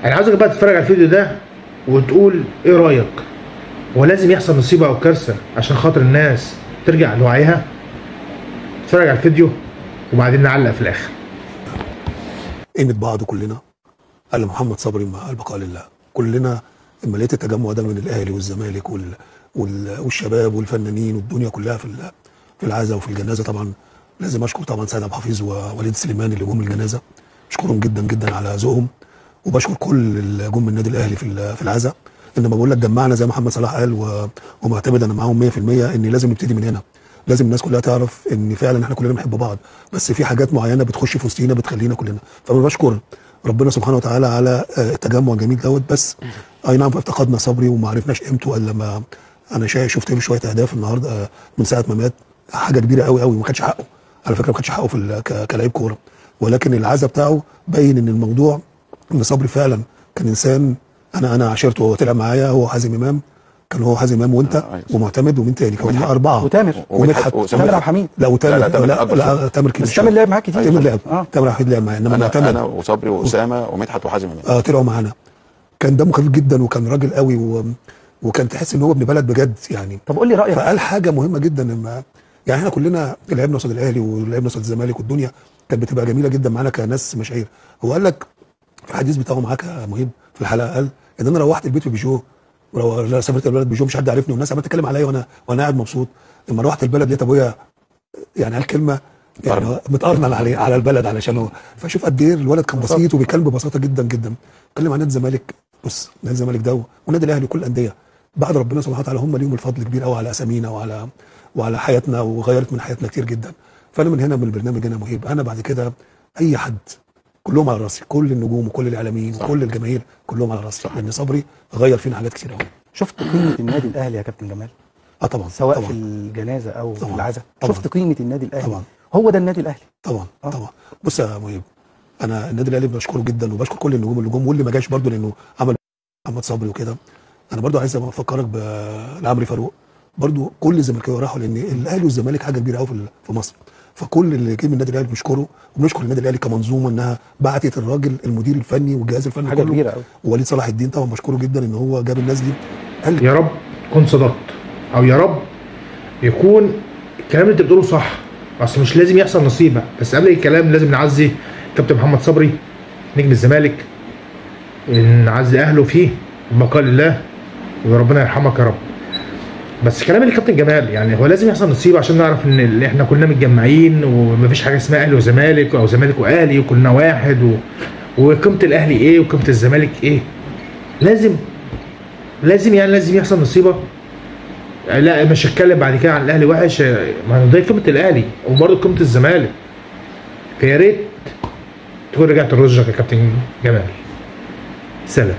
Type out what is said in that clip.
انا عاوزك بقى تتفرج على الفيديو ده وتقول ايه رايك، هو لازم يحصل مصيبه او كارثه عشان خاطر الناس ترجع لوعيها؟ اتفرج على الفيديو وبعدين نعلق في الاخر. قيمة بعض كلنا، قال محمد صبري مع البقاء لله. كلنا لما لقيت التجمع ده من الاهلي والزمالك والشباب والفنانين والدنيا كلها في العزاء وفي الجنازه، طبعا لازم اشكر طبعا سيد عبد الحفيظ ووليد سليمان اللي جم الجنازه، اشكرهم جدا جدا على ذوقهم، وبشكر كل اللي جم من النادي الاهلي في العزاء. انما بقول لك جمعنا زي ما محمد صلاح قال ومعتمد انا معاهم 100% ان لازم نبتدي من هنا. لازم الناس كلها تعرف ان فعلا احنا كلنا بنحب بعض، بس في حاجات معينه بتخش في وسطينا بتخلينا كلنا. فانا بشكر ربنا سبحانه وتعالى على التجمع الجميل دوت. بس اي نعم افتقدنا صبري وما عرفناش قيمته الا لما انا شفت له شويه اهداف النهارده من ساعه ما مات، حاجه كبيره قوي قوي، وما كانش حقه على فكره، ما كانش حقه كلاعب كوره، ولكن العزاء بتاعه بين ان الموضوع ان صبري فعلا كان انسان. انا عاشرته وهو طلع معايا، هو حازم امام، كان هو حازم امام وانت ومعتمد ومين تاني كان اربعه، وتامر ومدحت عبد الحميد. لا وتامر لا تامر كبير، بس تامر لعب معاك كتير. تامر لعب تامر عبد لعب معايا، انما معتمد انا وصبري واسامه ومدحت وحازم امام طلعوا معانا. كان دمه خفيف جدا وكان راجل قوي وكان تحس ان هو ابن بلد بجد يعني. طب قول لي رايك. فقال حاجه مهمه جدا، لما يعني احنا كلنا لعبنا قصاد الاهلي ولعبنا قصاد الزمالك والدنيا كانت بتبقى جميله جدا معانا كناس مشاهير. هو قال لك في الحديث بتاعه معاك مهم في الحلقه، قال ان انا روحت البيت في بيجو، ولو سافرت البلد بيجو مش حد عارفني والناس عماله تتكلم عليا وانا قاعد مبسوط. لما روحت البلد لقيت ابويا يعني قال كلمه يعني متقرن على البلد علشان هو. فشوف قد ايه الولد كان بسيط وبيتكلم ببساطه جدا جدا. اتكلم عن نادي الزمالك. بص نادي الزمالك ده والنادي الاهلي وكل الانديه بعد ربنا سبحانه وتعالى هم ليهم الفضل كبير قوي على اسامينا وعلى حياتنا، وغيرت من حياتنا كتير جدا. فانا من هنا من البرنامج هنا مهيب، انا بعد كده اي حد كلهم على راسي، كل النجوم وكل الاعلاميين وكل الجماهير كلهم على راسي، لان صبري غير فينا حاجات كتير قوي. شفت قيمه النادي الاهلي يا كابتن جمال؟ طبعا سواء طبعا في الجنازه او طبعا في العزاء، طبعا شفت قيمه النادي الاهلي طبعا. هو ده النادي الاهلي طبعا طبعا. بص يا مهيب، انا النادي الاهلي بشكره جدا وبشكر كل النجوم اللي جم واللي ما جاش برده لانه عمل محمد صبري وكده. انا برده عايز افكرك بعمرو فاروق، برده كل الزملكاويه راحوا، لان الاهلي والزمالك حاجه كبيره قوي في مصر. فكل اللي جه من النادي الاهلي بنشكره، وبنشكر النادي الاهلي كمنظومه انها بعتت الراجل المدير الفني والجهاز الفني حاجه كله كبيره قوي. ووليد صلاح الدين طبعا بشكره جدا ان هو جاب الناس دي. قال يا رب تكون صدقت، او يا رب يكون الكلام اللي انت بتقوله صح. اصل مش لازم يحصل نصيبه، بس قبل الكلام لازم نعزي كابتن محمد صبري نجم الزمالك، نعزي اهله فيه البقاء لله وربنا يرحمك يا رب. بس كلام الكابتن جمال يعني هو لازم يحصل نصيبه عشان نعرف ان احنا كلنا متجمعين ومفيش حاجه اسمها اهلي وزمالك او زمالك واهلي وكلنا واحد وقيمه الاهلي ايه وقيمه الزمالك ايه. لازم يحصل نصيبه. لا مش هتكلم بعد كده عن الاهلي وحش، ما ده قيمه الاهلي وبرضه قيمه الزمالك. فيا ريت تكون رجعت لرشدك يا كابتن جمال. سلام.